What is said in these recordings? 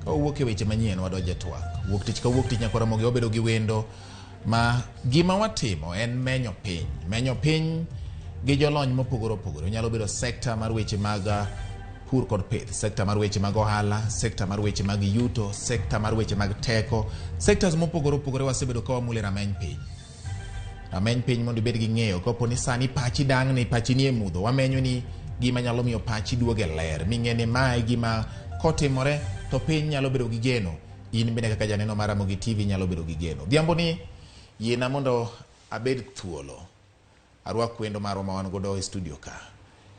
Owuok e weche manyien wadonjo twak. Wuok tich ka wuok tich nyakora mogi obedo gi wendo ma gima watimo en menyo piny gi jolony mopogore opogore. Nyalo bedo sekta mar weche mag pur kod pith, sekta mar weche mag ohala, sekta mar weche mag yuto, sekta mar weche mag teko, sektas mopogore opogore wasebedo ka wamule rameny piny mondo ibed gi ng'eyo kopo ni sani pachi dang' ni pachi nie mudho, wamenyo ni gima nyalo miyo pachi duoge ler, ming'e ni mae gima kotimore to piny nyalo bedo gi geno. In bende kaka janeno mar RAMOGI TV nyalo bedo gi geno. Dhiambo ni yiena mondo abed thuolo arwak wendo marwa ma wan godo e studio ka.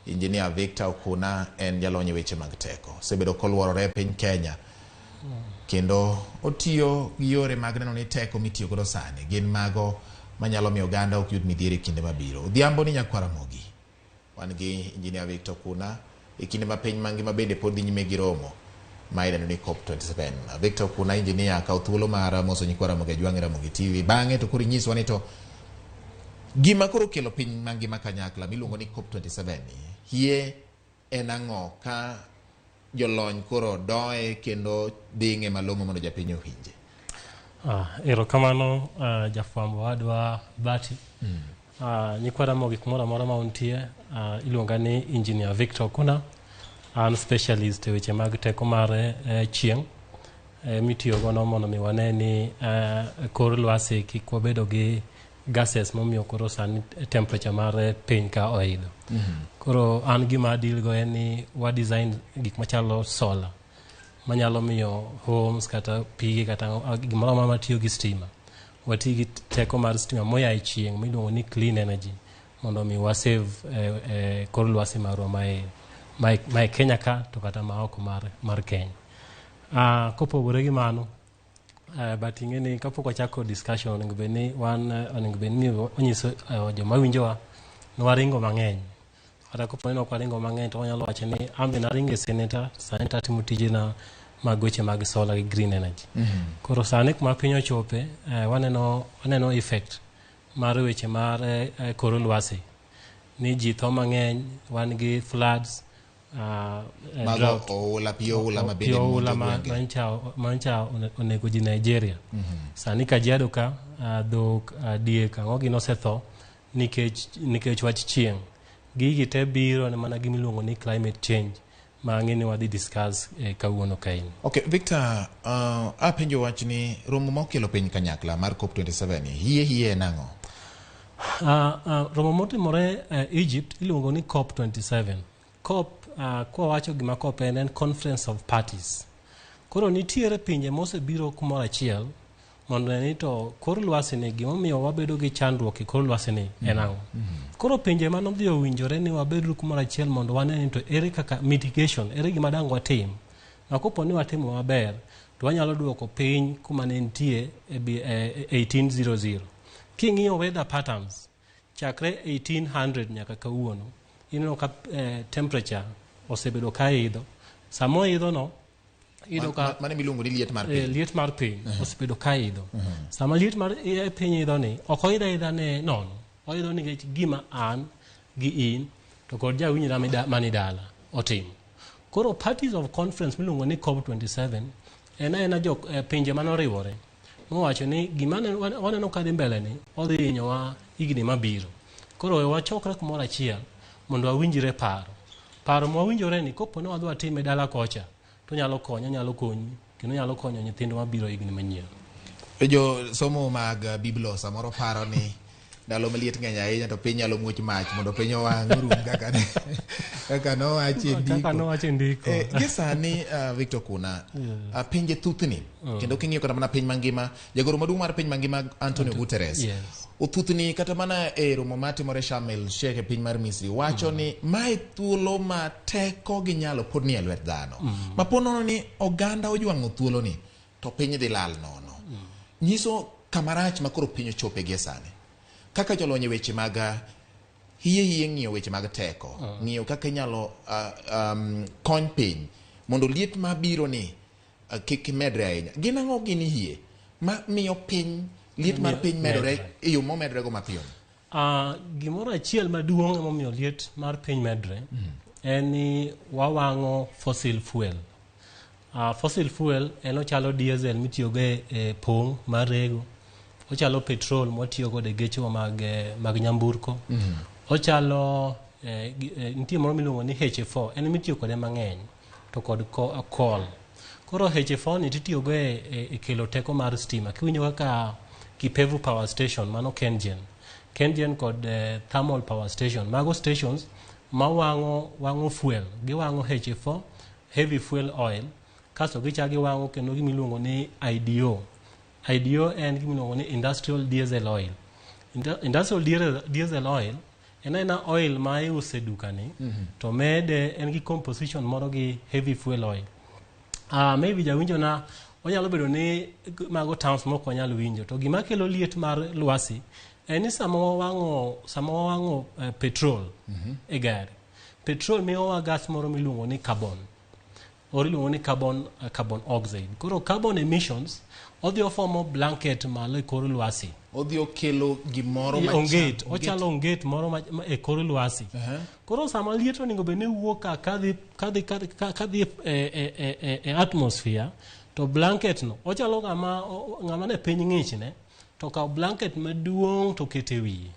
Engineer Victor Okuna en jalony weche mag teko, sebedo kolworore e piny Kenya, kendo otiyo gi yore mag neno ni teko mitiyo godo sani gin mago manyalo miyo oganda ok yud midhiero kinde mabiro. Dhiambo ni nyakwara mogi wan gi Engineer Victor Okuna e kinde ma piny mangima bende pod dhi nyime gi romo ma idendo ni COP27. Victor Okuna engineer kaw thuolo mar moso nyikwara mogi e jwang'e RAMOGI TV, bang'e to koro nyiswa ni to gima koro kelo piny mangima kanyakla miluongo ni COP27 hie en ang'o ka jolony koro doe kendo ding'e malong'o mondo japiny owinje. Erokamano jafwambo wadwa Bati. Nyikwara mogi kumoro amora ma untie, iluonga ni Engineer Victor Okuna, an specialist e weche mag teko mar chieng' mitiyo godo mondo mi wane ni kor lwasi kik wabedo gi gases momiyo koro sani temperature mar piny ka oidho. Koro an gima adil go en ni wa design gik machalo solar manyalo miyo homes kata pigi kata gimoro amora matiyo gi stima wati gi teko mar stima moya e chieng' miluongo ni clean energy mondo mi wa save kor lwasi marwa mae Kenya ka to kata ma oko mar Kenya. Kopogore gi mano, but ing'eni kapok wachako discussion onego bed ni onyiso joma winjowa ni waringo mang'eny. Kata kopo ni ok waringo mang'eny to wanyalo wacho ni an be naringo e senator, sani tatimo tijena mag weche mag solar gi green energy. Koro sani kuma piny ochope, waneno effect mar weche mar kor lwasi ni ji tho mang'eny, wan gi floods, drought, oula mancha onego ji Nigeria. Sani Kajiado ka dhok diek ang'ogi nosetho nikech wach chieng'. Gigi te biro ne mana gimiluongo ni climate change ma ang'e ni wadhi discuss kawuono kain. Okay, Victor, apenjo wach ni romo ma okelo piny kanyakla mar COP27 hie nang'o? Romo motimore Egypt iluongo ni COP27. COP kwa wacho gima COP en Conference of Parties. Koro nitiere pinje mosebiro kumoro achiel mondo ni to kor lwasi ni gimomiyo wabedo gi chandruok e kor lwasi ni en ang'o. Koro pinje manodhi owinjore ni wabedo kumoro achiel mondo wane ni to ere kaka mitigation, ere gima dang' watim. Na kopo ni watimo maber to wanyalo duoko piny kuma ne nitie 1800. King'iyo weather patterns chakre 1800 nyaka kawuono, ineno ka temperature osebedo ka idho. Samo idho no ido ka mane miluongo ni liet mar piny. Liet mar piny osebedo ka idho. Sama liet mar piny idho ni ok oidho ne nono. Oidho ni gima an gi in to kod jawinjra mani dala otimo. Koro parties of conference miluongo ni COP27 ena jok pinje manoriwore. Mowacho ni gima waneno ka dhi mbele ni odhi hinyowa higni mabiro. Koro wachokre kumoro achiel mondo wawinjre paro mwawinjore ni kopo ne wadwa time dala kocha to nyalo konyi kendo nyalo konyo nyithindo mabiro higni manyien. Jo somo mag Biblia samoro paro ni ndalo maliet ng'eny ahinya to piny nyalo muoch mach mondo piny owang' rum kaka nowacho ndiko. Gi sani Victor Okuna, pinje thuthni kendo king'iyo kata mana piny mangima, jagoro maduong' mar piny mangima Antonio Guterres othuthni kata mana e romo matimore Sharm el Sheikh e piny mar Misri wacho ni mae thuolo ma teko gi nyalo pod ni e lwet dhano. Ma ponono ni oganda ojwang'o thuolo ni to piny dhi lal nono. Nyiso kamarach ma koro piny ochope gie sani. Kaka jolony weche mag hie ng'iyo weche mag teko, ng'iyo kaka inyalo kony piny mondo liet mabiro ni kik medre ahinya. Gin ang'o gin hie ma miyo piny liet mar piny medore e yo momedre go mapiyo? Gimoro achiel maduong' momiyo liet mar piny medre en ni wawang'o fossil fuel. Fossil fuel en ochalo diesel mitiyogo e pong' mar rego, ochalo petrol mwatiyogo e geche mag nyamburko, ochalo nitie moro miluongo ni HFO, en mitiyo kode mang'eny to kod coal. Koro HFO ni titiyogo e kelo teko mar stima. Kiwinjo kaka Kipevu Power Station, mano KenGen kod Thermal Power Station, mago stations ma wang'o fuel, giwang'o HFO, heavy fuel oil, kasto gichako giwang'o kendo gimiluongo ni IDO. IDO en gimiluongo ni industrial diesel oil. Industrial diesel oil en oil ma iuso e dukani, to mede en gi composition moro gi heavy fuel oil. Maybe jawinjo na onyalo bedo ni mago terms moko nyalo winjo, to gima kelo liet mar lwasi en ni sama wawang'o petrol e gari. Petrol miyowa gas moro miluongo ni carbon. Or iluongo ni carbon oxide. Koro carbon emissions odhi ofomo blanket malo e kor lwasi. Odhi okelo gimoro ochalo onget moro e kor lwasi. Koro sama liet onego bed ni wuok kadhi e atmosphere, to blanket no ochalo ng'ama ne piny ng'ichne, to kawo blanket maduong' to kete wiye.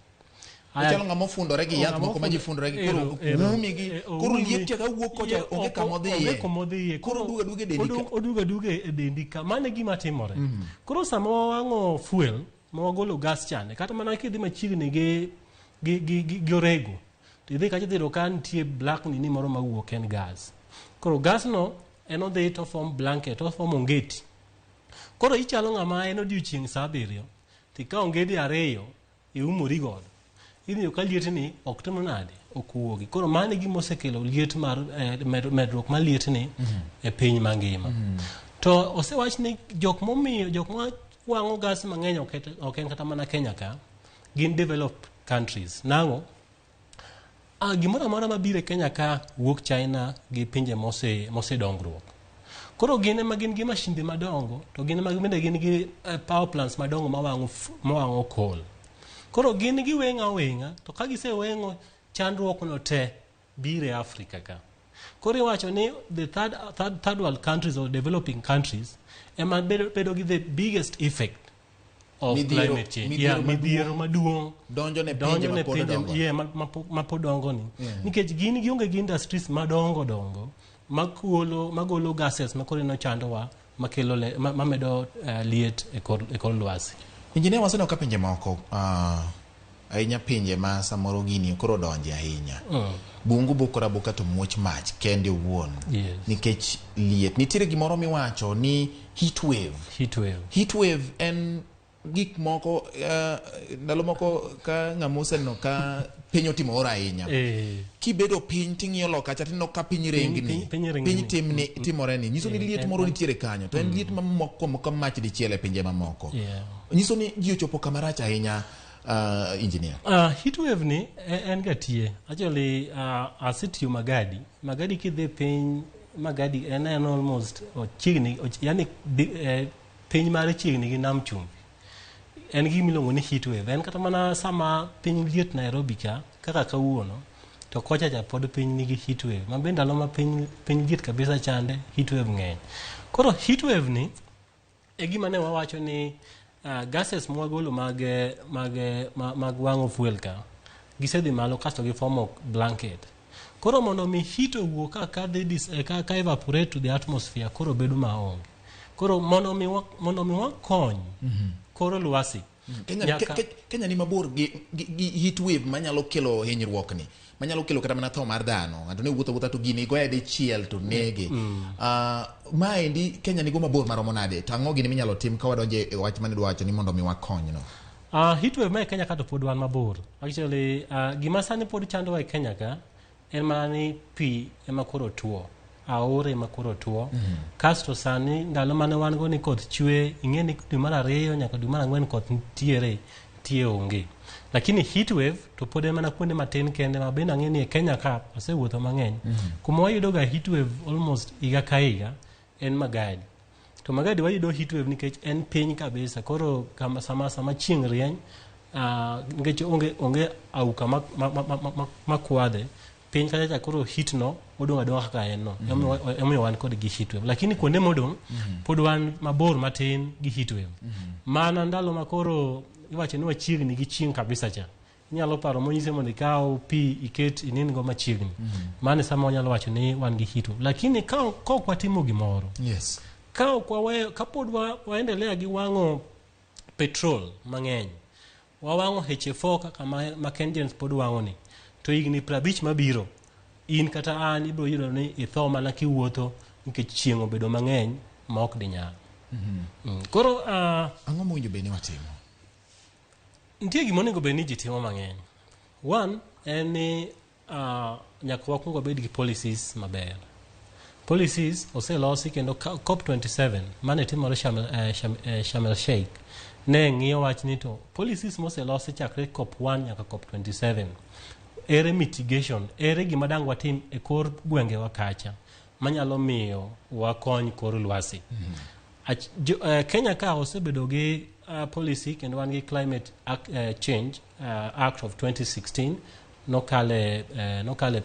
Ochalo ng'ama ofundore gi yath moko ma ji fundore gi, koro umigi, koro liet ka wuok kocha onge kama odhiye, koro oduga duga e dendi ka. Mano e gima timore. Koro sama wawang'o fuel ma wagolo gas chane, kata mana kidhi machiegni gi orego, to idhi kacha dhiro ka nitie black ni moro mawuok en gas. Koro gas no en odhi to form blanket, to form ongeti. Koro ichalo ng'ama en odiochieng' sa 7 tikawo ongedi 2 iumori godo, idhi ka liet ni ok timo nade, ok wuogi. Koro mano gima osekelo liet mar medruok mar liet ni e piny mangima. To osewach ni jok ma wang'o gas mang'eny ok en kata mana Kenya ka, gin developed countries. Nang'o? Gimoro amora mabiro e Kenya ka wuok China gi pinje mosedongruok. Koro gin ema gin gi mashinde madongo, to gin ema bende gin gi power plants madongo mawang'o coal. Koro gin giweng'o aweng'a, to ka giseweng'o, chandruok no te biro e Africa ka. Koro iwacho ni the third world countries or developing countries ema bedo gi the biggest effect of climate change. Midhiero maduong' donjo ne pinje mapodongo ni. Nikech gin gionge gi industries madongo magolo gases makoro no chandowa, mamedo liet e kor lwasi. Injinia, waseneno ka pinje moko ahinya pinje ma samoro gini koro donje ahinya, bungu bukora buka to muoch mach kende owuon, nikech liet. Nitiere gimoro miwacho ni heat wave en gik moko ndalo moko ka ng'amuse no ka piny otimo ora ahinya, kibedo piny ting'iyo loka cha tineno ka piny rengni, piny timore ni, nyiso ni liet moro nitiere kanyo, to en liet mamoko ka mach dichiel e pinje mamoko. Nyiso ni ji ochopo kama rach ahinya. Engineer, heat wave ni en gatie. Actually asetiyo Magadi kidhi piny Magadi en almost chiegni, yani piny mare chiegni gi nam chumbi. En gimiluongo ni heat wave. En kata mana sama piny liet Nairobi ka kaka kawuono, to kocha cha pod piny nigi heat wave. Mabe ndalo ma piny liet kabisa chande, heat wave ng'eny. Koro heat wave ni e gima ne wawacho ni gases mwagolo mag wang'o fuel ka gisedhi malo kasto giformo blanket. Koro mondo mi heat owuok ka evaporate to the atmosphere, koro bedo maonge. Koro mondo mi wakony koro lwasi. Kenya ni mabor gi heat wave manyalo kelo hinyruok ni, manyalo kelo kata mana tho mar dhano. Ng'ato ne wuotho to gini goye dichiel to nege. Maendi Kenya ni go mabor maromo nade? To ang'o gini minyalo tim ka wadonje e wach mane dwacho ni mondo mi wakony no? Heat wave ma e Kenya ka to pod wan mabor. Actually gima sani pod chandowa e Kenya ka en mana ni pi ema koro tuo, aore ema koro tuo. Kasto sani ndalo mane wan go ni koth chwe, ing'e ni dwe mar 2 nyaka dwe mar 4 koth tie onge. Lakini heat wave to pod mana kuonde matin kende, ma bende ang'e ni e Kenya ka asewuotho mang'eny. Kuma wayudo ga heat wave almost higa ka higa en Magadi. To Magadi wayudo heat wave nikech en piny kabisa. Koro kama sama chieng' rieny, nikech onge auka makwadhe, piny kacha koro hit no odong adong kaka en no emiyo wan kod gi heat wave lakini kuonde modong pod wan mabor matin gi heat wave mana ndalo makoro iwacho ni wachiegni gi chieng' kabisa cha inyalo paro monyise mondo ikaw pi iket inin go machiegni mane sama wanyalo wacho ni wan gi heat wave lakini ka ok watimo gimoro yes ka ok waweyo kapod waendelea gi wang'o petrol mang'eny wawang'o HF4 kaka ma Kenyans pod wang'o ni to higni 50 mabiro in kata an ibiro yudo ni itho mana kiwuotho nikech chieng' obedo mang'eny ma ok dinyal koro ang'o mowinjo bed ni watimo nitie gima onego bed ni ji timo mang'eny one en ni nyaka wakwongo bed gi policies maber policies oselosi kendo COP27 mane timore Sharm el Sheikh ne ng'iyo wach ni to policies moselosi chakre COP1 nyaka COP27 ere mitigation ere gima dang watim e kor gwenge wa kacha manyalo miyo wakony kor lwasi Kenya ka osebedo gi policy kendo wan gi climate change act of 2016 nokale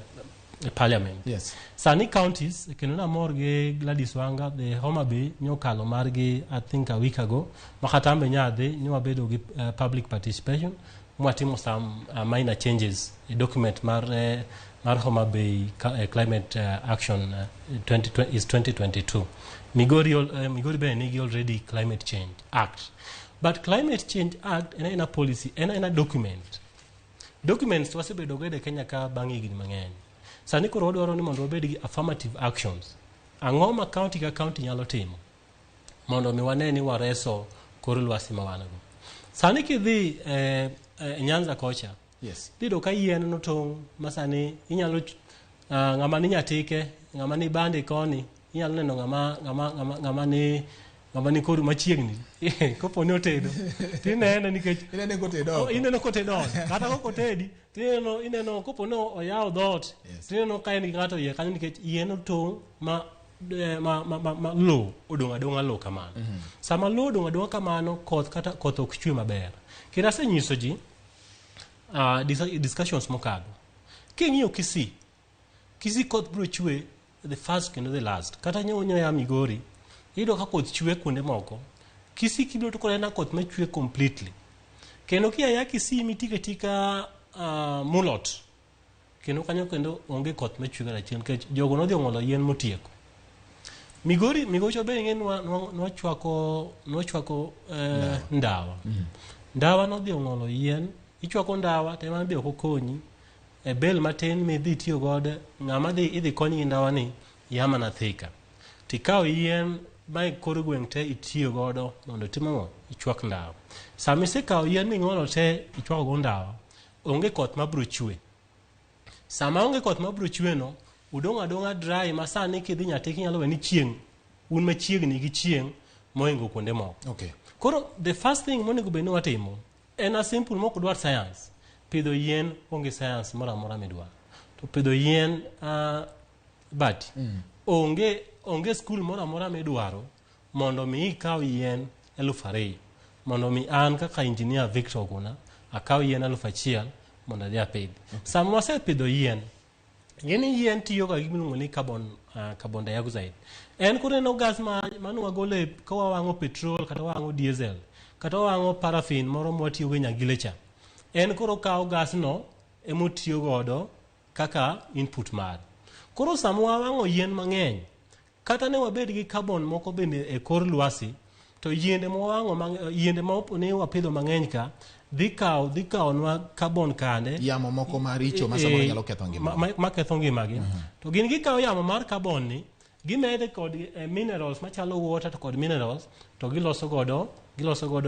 parliament yes sani counties kendo na mor gi Gladys Wanga the Homa Bay nyokalo margi I think a week ago makatambe nyadhi ni wabedo gi public participation mwatimo some minor changes a document mar Homa Bay climate action 2022 Migori Bay nigi already climate change act but climate change act ena ina policy ena documents wasebedo gede Kenya ka bangi gini mang'eny sani koro wadwaro ni mondo wabed gi affirmative actions ang'o ma county ka county nyalo timo mondo mi wane ni wareso kor lwasi ma wan go sani kidhi Nyanza kocha yes dido ka yien no tong masani inyalo ng'ama ni nyatike ng'ama ni bande koni inyalo neno ng'ama ni kor machiegni kopo ni otedo tinene nikech ineno kotedo kata kokotedi ineno kopo no oyawo dot tineno ka en ng'ato yie kanyo nikech yien tong ma lo odong adonga lo kamano sama lo odong adonga kamano koth ok chwe maber kira se nyiso ji discussions mokadho king'iyo Kisii koth bro chwe the first kendo the last kata nyonyo ya Migori ido ka koth chwe kuonde moko Kisii kibiro to kore na koth machwe completely kendo kia ya Kisii mitika mulot kendo kanyo kendo onge koth machwe gara chien kech jogo no dhi ngolo yien motieko Migocho be ng'en nochwako ndawa ndawa no dhi ngolo yien ichwako ndawa te man bi okonyi e bel matin mi dhi tiyo god ng'ama idhi konyi ndawa ni yama na thika tikaw yien mai kor gweng te itiyo godo mondo timo ichwak ndawa sami se kaw yien ni ngolo te ichwako go ndawa onge koth mabro chwe sama onge koth mabro chwe no udong adonga dry masani kidhi nyatiki nyalo we ni chieng un machiegni gi chieng moingo kuonde moko okay koro the first thing monego bed ni watimo en a simple moko dwar science pidho yien onge science mora mora midwa to pidho yien but onge school mora mora midwaro mondo mi ikaw yien 2,000 mondo mi an kaka engineer Victor kuna akaw yien 1,000 mondo adhi apidh sama wasepidho yien tiyo ga gimiluongo ni carbon dioxide en koro no gas manu wagole ka wawang'o petrol kata wawang'o diesel kata wawang'o paraffin moro mwatiyo go nyagilecha en koro kawo gas no emotiyo godo kaka input mar koro sama wawang'o yien mang'eny kata ne wabed gi carbon moko bende e kor lwasi to yiende ma ne wapidho mang'eny ka dhi kawo nwa carbon kande yamo moko maricho ma samoro nyalo ketho ngima ma ketho ngimagi to gin gikawo yamo mar carbon ni gimede kod minerals machalo water to kod minerals to giloso godo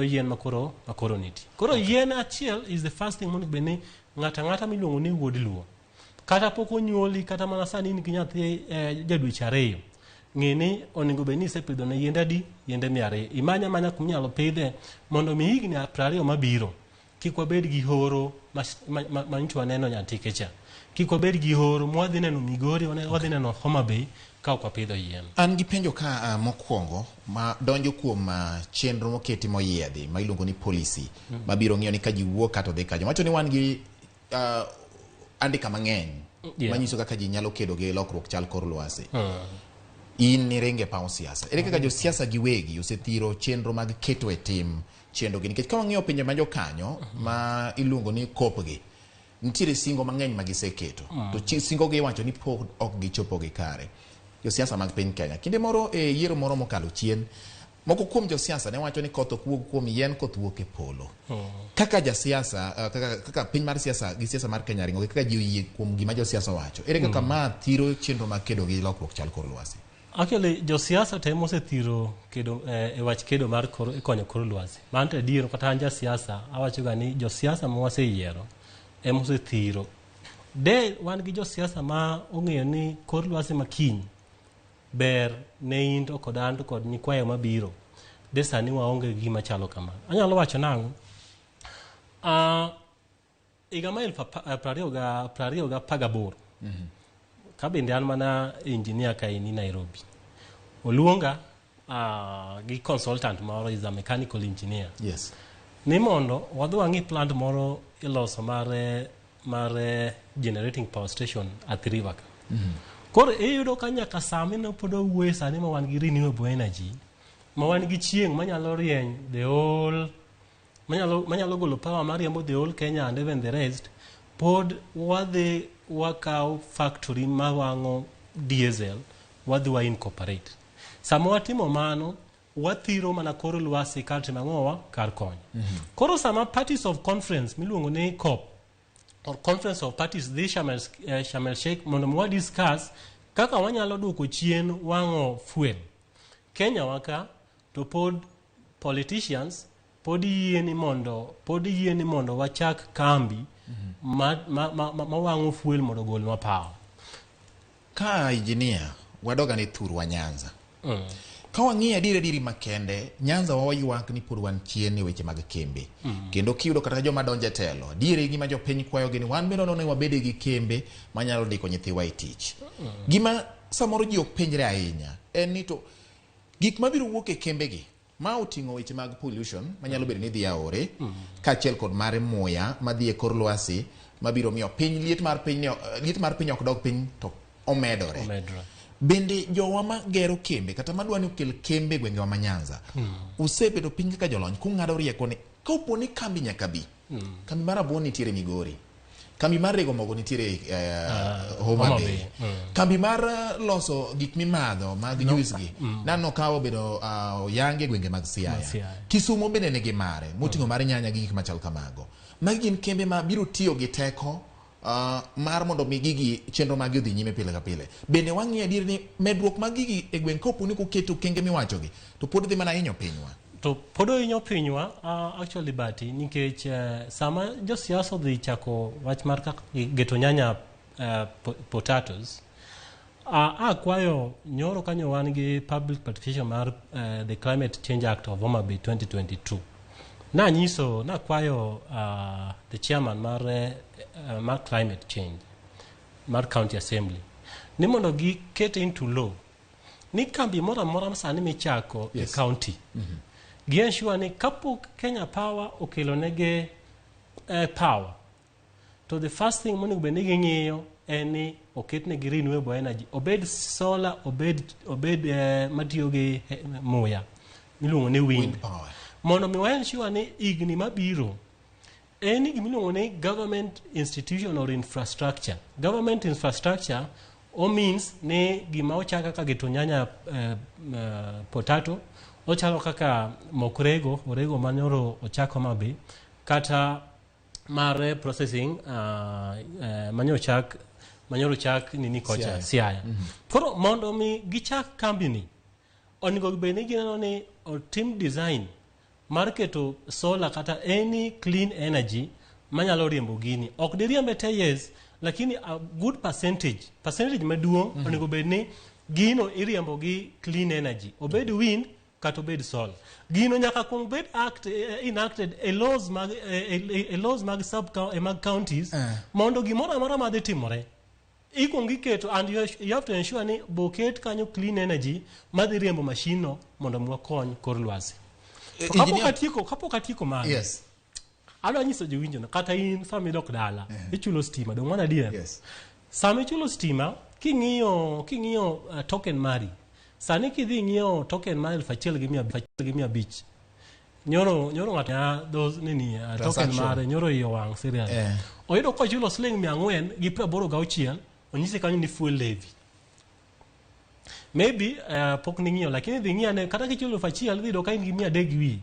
yien makoro niti koro yien achiel is the first thing mondo bene ng'ata miluongo ni wuod luo kata pok onyuoli kata mana sani in gi nyathi jadweche 2 ng'eni onego bed ni isepidho ne yiende adi yiende 200 imanya kunyalo pidhe mondo mi higni 20 mabiro kik wabed gi horo manyicho waneno nyatike cha kik wabed gi horo mwadhi neno Migori wadhi neno Homa Bay ka ok wapidho yien an gi penjo ka mokwongo ma donjo kuom chenro moketi moyiedhi ma iluongo ni policy mabiro ng'iyo ni ka ji wuok kata dhi kajo wacho ni wan gi andika mang'eny manyiso kaka ji nyalo kedo gi lokruok chal kor lwasi. In ni renge pa siasa. Ere kaka jo siasa giwegi osethiro chenro mag keto e tim chenro gi nikech ka wang'iyo pinje ma jo kanyo ma iluongo ni kopgi nitiere singo mang'eny ma giseketo to singo gi wacho ni pod ok gichopo gi kare. Jo siasa mag piny Kenya kinde moro e yiero moro mokalo chien moko kuom jo siasa ne wacho ni koth ok wuog kuom yien, koth wuok e polo. Kaka ja siasa kaka piny mar siasa gi siasa mar Kenya ringo kaka ji oyie kuom gima jo siasa wacho. Ere kaka ma thiro chenro mag kedo gi lokruok chal kor lwasi. Actually, jo siasa temo se thiro kedo e wach kedo mar konyo kor lwasi. Mante diero kata anja siasa awacho ga ni jo siasa ma waseyiero emo se thiro. De wan gi jo siasa ma ong'eyo ni kor lwasi makiny ber ne into kod anto kod nyikwayo mabiro. De sani waonge gima chalo kama. Anyalo wacho nango. Iga ma 2018 kabinde an mana engineer ka ini Nairobi. Oluonga gi consultant moro is a mechanical engineer. Yes. Ni mondo wadhi wang'i plant moro iloso mare generating power station at River. Koro iyudo ka nyaka sami no pod owuoye sani ma wan gi renewable energy ma wan gi chieng' manyalo rieny the whole manyalo golo power mariembo the whole Kenya and even the rest. Pod wadhi wakao factory mawang'o diesel wadhi wa incorporate. Sama watimo mano wathiro mana kor lwasi kar mang'owa kar konyo. Koro sama parties of conference miluongo ni COP or conference of parties dhi Sharm el Sheikh mondo mwa discuss kaka wanyalo duoko chien wang'o fuel. Kenya waka to pod politicians pod yie ni mondo wachak kambi ma wang'o fuel mondo golnwa power. Ka engineer wadoga ni thurwa Nyanza. Ka wang'iyo diri makende Nyanza waywak ni pod wan chien e weche mag kembe. Kendo kiyudo kata joma donje telo dire gima jo piny kwayo gini wan biro ne wabede gi kembe manyalo diko nyithiwa e tich. Gima samoro ji ok penjre ahinya en ni to gik mabiro wuok e kembe gi ma oting'o weche mag pollution manyalo bedo ni dhi aore kaachiel kod mare muya madhi e kor lwasi mabiro miyo piny liet mar piny ok dog piny to omedore. Bende jowa ma gero kembe kata madwa ni okel kembe gwengewa ma Nyanza usebedo piny kaka jolony kung'ado rieko ni kopo ni kambi nyaka bi. Kambi mar rabuon nitiere Migori, kambi mar rego mogo nitiere Homa Bay, kambi mar loso gik mimadho mag juice gi nano kawo bedo yange gwenge mag Siaya. Kisumo bende nigi mare moting'o mar nyanya gi gik machal kamago. Magi gin kembe ma biro tiyo gi teko mar mondo mi gigi chenro mag dhi nyime pile ka pile. Bende wang'iyo adier ni medruok mag gigi e gweng' kopo ni kuketo kenge miwacho gi to pod dhi mana hinyo pinywa. To pod hinyo pinywa actually bati nikech sama jo siasa dhi chako wach mar kaka geto nyanya potatoes akwayo nyoro kanyo wan gi public participation mar the Climate Change Act of Homa Bay 2022. Nakwayo the chairman mar climate change mar county assembly ni mondo gi get into law ni kambi mora sani michako e county gi ensure ni kapok Kenya Power okelo nege power to the first thing monego bed ni ging'iyo en ni oket negi renewable energy, obed solar, obed matiyo gi muya miluongo ni wind power mondo mi ensure ni igni mabiro any gimiluongo ni government institution or infrastructure. Government infrastructure means ni gima ochaka kaka geto nyanya potato ochalo kaka mokrego orego manyoro ochako mabe kata mare processing manyoro chak nini kocha Siaya. Koro mondo mi gichak company onigo beni gineno ni team design marketo solar kata any clean energy manyalo riembo gini ok diriembe te yes lakini a good percentage maduong onigo bedni gino iriembo gi clean energy obed wind kata obed solar. Gino nyaka kung bed enacted a laws mag sub mag counties mondo gimoro amora madhi timore ikungi keto and you have to ensure ni boket kanyo clean energy madhi riembo machine no mondo mwakony kor lwasi. Kapo katiko man. Yes. Alo nyiso jowinjo na kata in family dok dala ichulo stima dong mana dia. Yes. Sami chulo stima king'iyo token mari. Sani kidhi ng'iyo token mari 1,100 beach. Nyoro ng'ato those nini token mare nyoro iyo wang serial. Oyudo ko chulo sling 486 onyise kanyo ni fuel levy. Maybe pok ning'iyo lakini dhi ng'iyo ne kata kichulo 1,000 dhi do ka in gi 300 wi.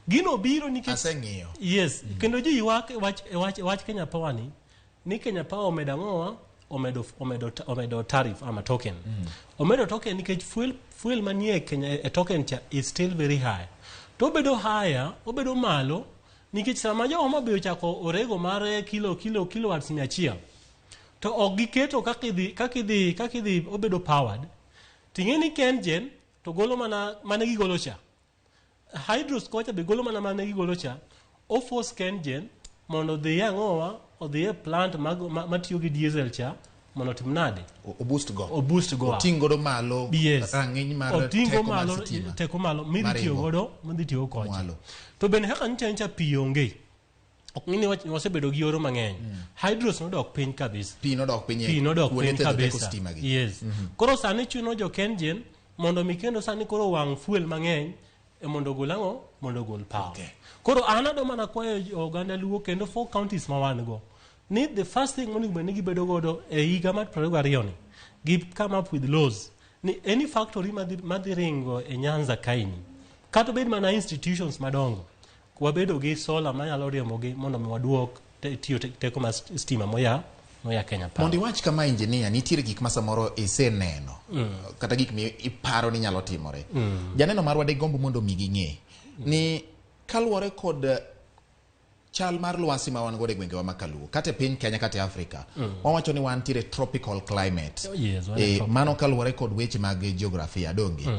Gino biro nikech aseng'iyo. Yes, kendo ji ywak wach Kenya Power ni Kenya Power omedo ang'owa omedo tariff ama token. Omedo token nikech fuel manie Kenya token cha is still very high. To obedo higher, obedo malo nikech sama jo ma be ochako orego mare kilowatts 100. To ok giketo kakidhi obedo powered. Ting'eni kengen to golo mana gigolo cha. Hydros kocha be golo mana gigolo cha. O force kengen mondo dhi ang'owa odhi plant matiyo gi diesel cha mondo timnade o boost go otingo do malo rang'iny mar teko malo midhi tiyo kocha. To bende haka ncha pi onge. Ok ng'ini wasebedo gi oro mang'eny. Hydros nodok piny kabisa. Pi nodok piny kabisa. Yes. Koro sani chuno jo kengen mondo mikendo sani koro wang' fuel mang'eny mondo gol ang'o mondo gol power. Koro anado mana kwayo oganda luo kendo 4 counties ma wan go. Need the first thing onego bed ni gibedo godo e higa mar 22 ni give come up with laws ni any factory madhi ringo e Nyanza kaini kata bed mana institutions madongo wabedo gi solar manyalo riembogi mondo mi waduok tiyo teko mar stima moya Kenya Power. Mondi wach kama engineer nitiere gik ma samoro iseneno kata gik mi iparo ni nyalo timore. Janeno marwa de gombo mondo mi ging'e ni kaluwore kod chal mar lwasi ma wan gode gwenge wa makaluo kate piny Kenya kate Afrika wawacho ni wan tire tropical climate. Mano kaluwore kod weche mag geografia donge.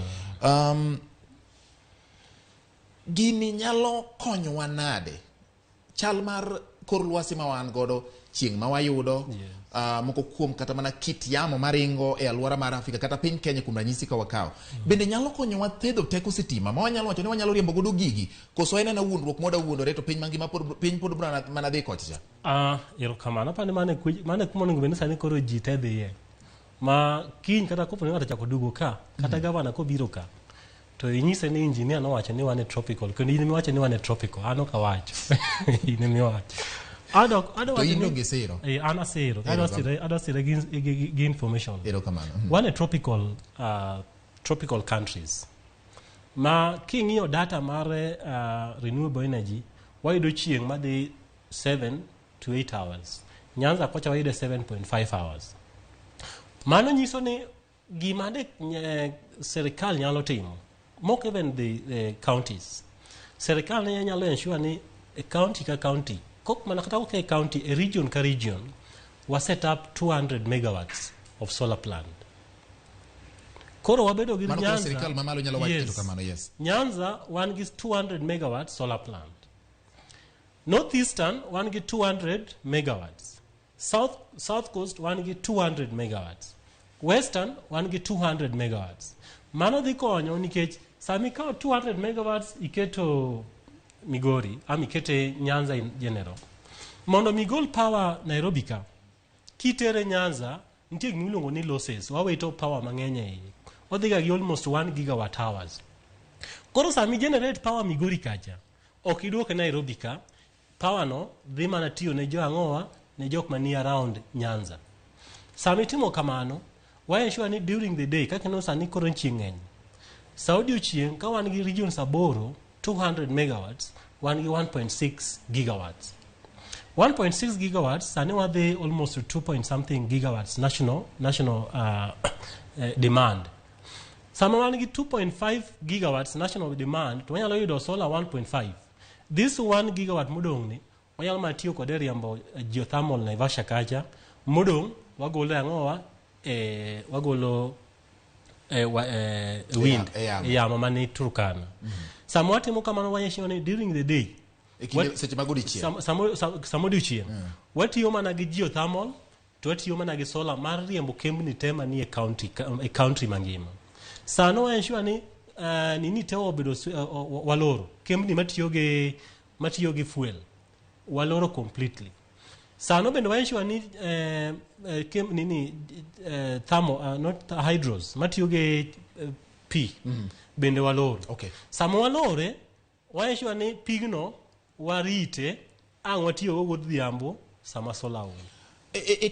Gini nyalo konyowa nade chal mar kor lwasi ma wan godo chieng' ma wayudo moko kuom kata mana kit yamo maringo e aluora mar Afrika kata piny Kenya kuom ranyisi ka wakaw bende nyalo konyowa thedho teko sitima ma wanyalo wacho ni wanyalo riembo godo gigi koso en na wuondruok moda wuondore to piny mangima piny pod mana dhi kocha. Erokamano apani mane kuma onego bed ni sani koro ji te dhiye ma kiny kata kopo ni ng'ato chako dugo ka kata gavana kobiro ka to inyise ni engineer nowacho ni wan e tropical kendo in miwacho ni wan e tropical an ok awacho in miwacho to ino gesero ana sero adwa sire gi information one tropical countries ma king'iyo data mare renewable energy wayudo chieng' madhi 7 to 8 hours. Nyanza kocha wayudo 7.5 hours. Mano nyiso ni gima serikal nyalo timo mok even the counties. Serikal nyalo ensure ni county ka county kok mana kata okay county a region ka region was set up 200 megawatts of solar plant. Koro wabedo gi Nyanza serikal mamalo nyalo wacho kamano. Yes, Nyanza wan gi 200 megawatts solar plant. Northeastern wan gi 200 megawatts. South Coast wan gi 200 megawatts. Western wan gi 200 megawatts. Mano dhi konyo nikech sami kao 200 megawatts iketo Migori ikete Nyanza in general mondo migol power Nairobi ka kitere Nyanza nitie gimiluongo ni losses wawito power mang'eny e odhiga gi almost 1 gigawatt hours. Koro sami generate power Migori kacha ok iduoke Nairobi ka power no dhi mana tiyo ne jo ang'owa ne jok mani around Nyanza. Sami timo kamano wa ensure ni during the day kaka no sani koro chieng' ng'eny Saudi chieng' ka wan gi region saboro 200 megawatts, wan gi 1.6 gigawatts. 1.6 gigawatts, sani wadhi almost 2 gigawatts national demand. Sama wan gi 2.5 gigawatts national demand, to wanyalo yudo solar 1.5. This 1 gigawatt modong ni, wanyalo matiyo kode riambo geothermal Naivasha kacha, modong wagolo ang'owa, wagolo wind, yamo mani Turkana. Samo watimo kamano wanyeshoni during the day. Seche magodi chieng'. Samodi chieng'. Watiyo mana gi geothermal, to watiyo mana gi solar mar riembo kembni tema ni e county mangima. Sano wanyeshoni nini te obedo waloro. Kembni matiyo gi fuel. Waloro completely. Sano bende waensure ni thermo not hydros matiyoge pi bende walor. Okay. Samo walore waensure ni pigno warite ang watiyo godhiambo sama sola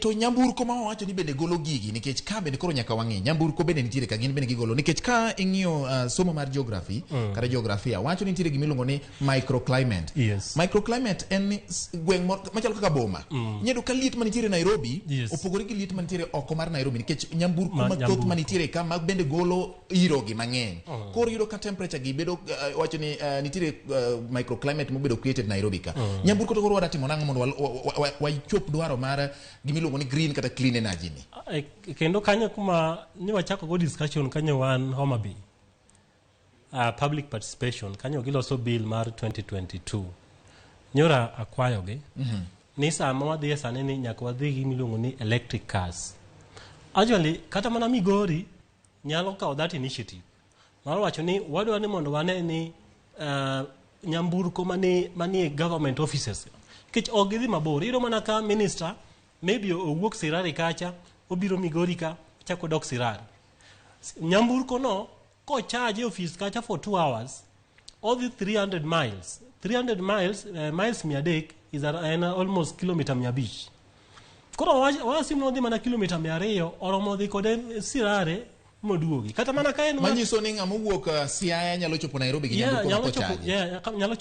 to nyamburko ma wacho ni bende golo gigi nikech ka bende koro nyaka wang'e nyamburko bende nitiere ka gin bende gigolo nikech ka ing'iyo somo mar geography kata geografia wacho ni nitiere gimiluongo ni microclimate. Yes. Microclimate en gweng' machalo kaka boma. Nyedo ka liet manitiere Nairobi opogore gi liet manitiere oko mar Nairobi nikech nyamburko mathoth manitiere ka mag bende golo iro gi mang'eny. Koro yudo ka temperature gi bedo wacho ni nitiere microclimate mobedo created Nairobi ka. Nyamburko to koro wadatimo nang'o mondo wachop dwaro mar gimiluongo ni green kata clean energy ni. Kendo kanyo kuma ni wachako go discussion kanyo wan Homa Bay. Public participation kanyo giloso bill mar 2022. Nyora akwayogi ni sama wadhi sane ni nyaka wadhi gimiluongo ni electric cars. Actually kata mana Migori nyalo kawo that initiative. Mar wacho ni wadwa ni mondo wane ni nyamburko manie government offices. Kech ogidhi mabor. Iro mana ka minister maybe owuok Sirari kacha obiro Migori ka chako dok Sirari. Nyamburko no ko charge office kacha for 2 hours all the 300 miles. 300 miles miles 100 is almost kilometer 500. Koro wasim no dhi mana kilometer 200 oromo dhi kode Sirare moduogi. Kata mana ka en manyiso ni ng'ama wuok Siaya nyalo chopo Nairobi gi nyamburko ko charge. Nyalo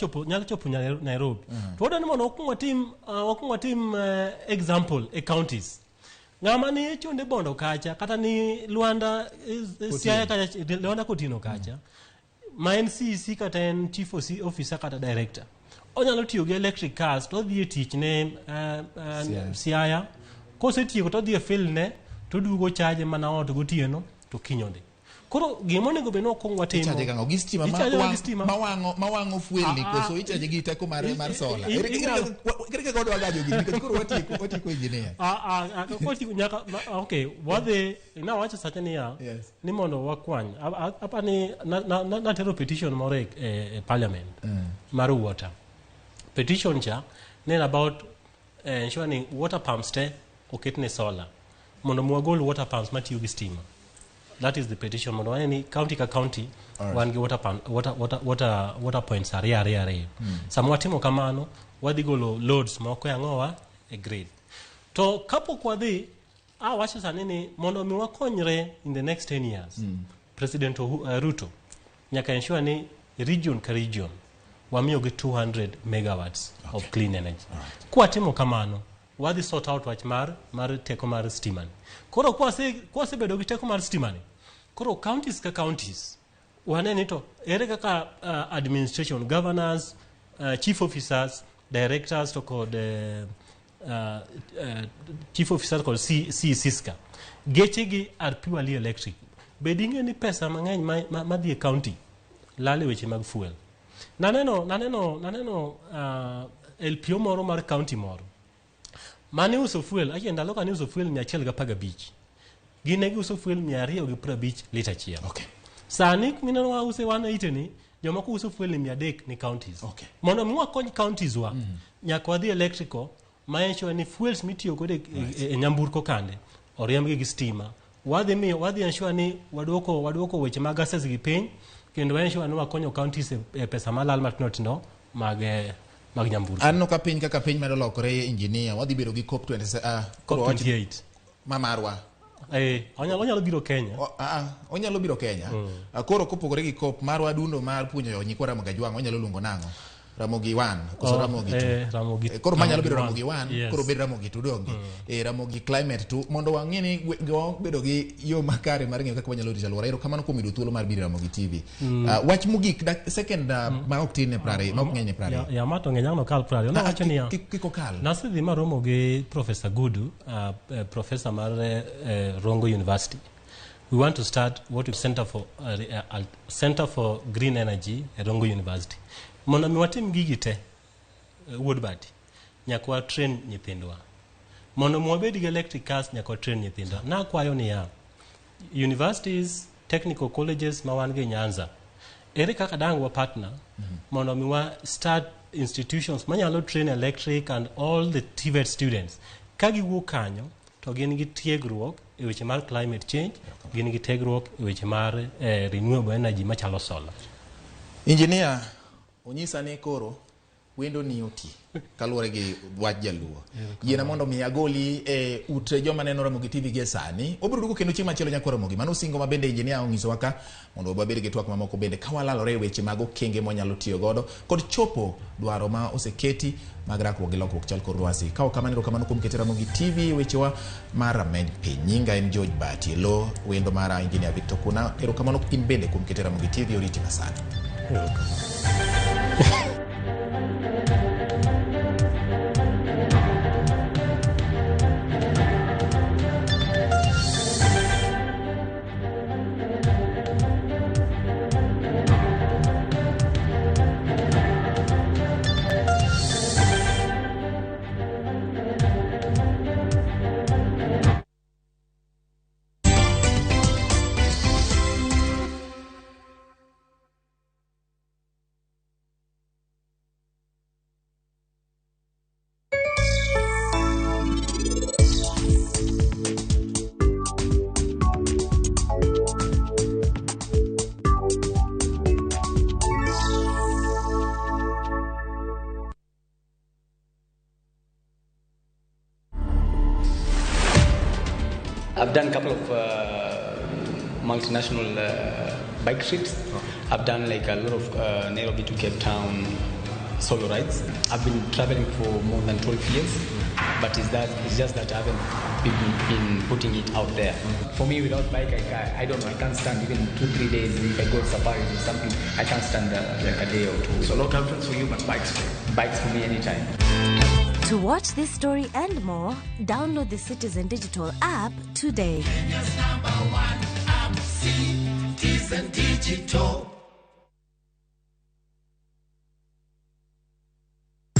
chopo Nairobi. To wadani mondo wakungo tim example e counties. Ng'ama ni chonde bondo kacha kata ni Luanda Siaya kacha Luanda Kotino kacha. Ma NCC kata en chief officer kata director. Onyalo tiyo gi electric cars to dhi tich ne Siaya. Kosetieko to dhi fill ne to dugo charge mana ot gotieno to kinyonde. Koro gimone go beno kongwa temo. Ichaje gango gi stima mawang'o fuel ni koso ichaje gi teko mar sola. Kire godo wagajo gi nikech koro watiko engineer. Okay, wadhe na wacha sacha ni ya ni mondo wakwany. Apa ni na tero petition more e parliament. Mar water. Petition cha nen about ensuring water pumps te oketne solar. Mondo mwagol water pumps matiyo gi stima. That is the petition. Mondo any county ka county one water points are. Samwatimo kamano wadhi golo loads moko yangowa e grade. To kapo kwa dhi wacha sani ni mondo mi wakonyre in the next 10 years. President Ruto nyaka ensure ni region ka region wamiyo gi 200 megawatts of clean energy. Kwa timo kamano wadhi sort out wach mar teko mar stima. Koro kwa se bedo gi teko mar stima. Koro counties ka counties waneni to ere kaka administration governors chief officers directors to called chief officers called CSISCA geche gi are purely electric. Bedinge ni pesa mang'eny madhi e county lale weche mag fuel. Naneno LPO moro mar county moro mane uso fuel ndalo ka ni uso fuel 115 gine gi uso fuel 250 lita chiel. Okay. Sani mineno wa use wana iteni jomoko uso fuel 300 ni counties. Okay. Mondo mwa kony counties wa nyaka wadhi electrical ma ensure ni fuels mitiyo kode e nyamburko kande oriemb gi stima. Wadhi ensure ni waduoko weche mag access gi piny kendo ensure ni wakonyo counties e pesa malal matino mag nyamburko. Anno ka piny kaka piny medo lokore engineer wadhi biro gi COP 28 mamarwa. Onyalo biro Kenya. Onyalo biro Kenya. Koro kopogore gi COP marwa dundo mar punyo nyikwa Ramogi Jwang onyalo luongo nang'o? Ramogi 1 koso Ramogi 2. Koro manyalo bedo Ramogi 1 koro bedo Ramogi 2 dongi. Ramogi climate 2 mondo wang'e ni bedo gi yo makare mar ng'eyo kaka wanyalo rito aluora. Kamano kuom yudo thuolo mar biro Ramogi TV. Wach mogik second ma ok tin ne 20 ma ok ng'eny ne 20. Ya mato ng'enyano kal 20. No wacho niya. Kiko kal. Nasidhi maromo gi Professor Gudu, professor mar Rongo University. We want to start what we Center for Green Energy at Rongo University. Mondo miwatim gigi te Woodbati nyakwa train nyithindwa. Mondo mwabedi gi electric cars nyakwa train nyithindwa. Na kwayo ni ya universities, technical colleges mawan gi Nyanza. Ere kaka dangu wa partner mondo miwa start institutions manyalo train electric and all the TVET students kagi wuok kanyo to gin gi tiegruok e weche mar climate change, gin gi tiegruok e weche mar renewable energy machalo solar. Engineer, onyisa ni koro wendo ni oti kaluwore gi wach jaluo. Yiena mondo mi agoli ute joma neno Ramogi TV gi sani. Obiro duogo kendo chieng' machielo nyako Ramogi. Mano singo ma bende engineer onyiso waka mondo wabed gi twak mamoko bende kawalalore weche mag okenge monyalo tiyo godo kod chopo dwaro ma oseketi mag rakruok gi lokruok chal kor lwasi. Ka kamano kamano kuom keto Ramogi TV wechewa mar rameny piny. Nyinga en George Bati lo wendo mara engineer Victor Kuna. Erokamano in bende kuom keto Ramogi TV oriti masani. I've done a couple of multinational bike trips. I've done like a lot of Nairobi to Cape Town solo rides. I've been traveling for more than 12 years, but it's just that I haven't been putting it out there. For me, without bike, I don't know, I can't stand even 2-3 days. If I go safari or something, I can't stand like a day or two. So local trips for you, but bikes for me anytime. To watch this story and more, download the Citizen Digital app today. Kenya's #1 app, Citizen Digital.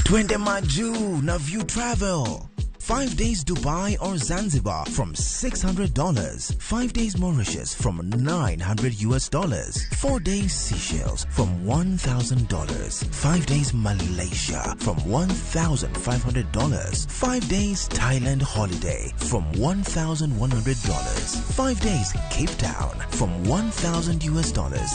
Twende Maju na View Travel. 5 days Dubai or Zanzibar from $600. 5 days Mauritius from $900. 4 days Seychelles from $1,000. 5 days Malaysia from $1,500. 5 days Thailand holiday from $1,100. 5 days Cape Town from $1,000.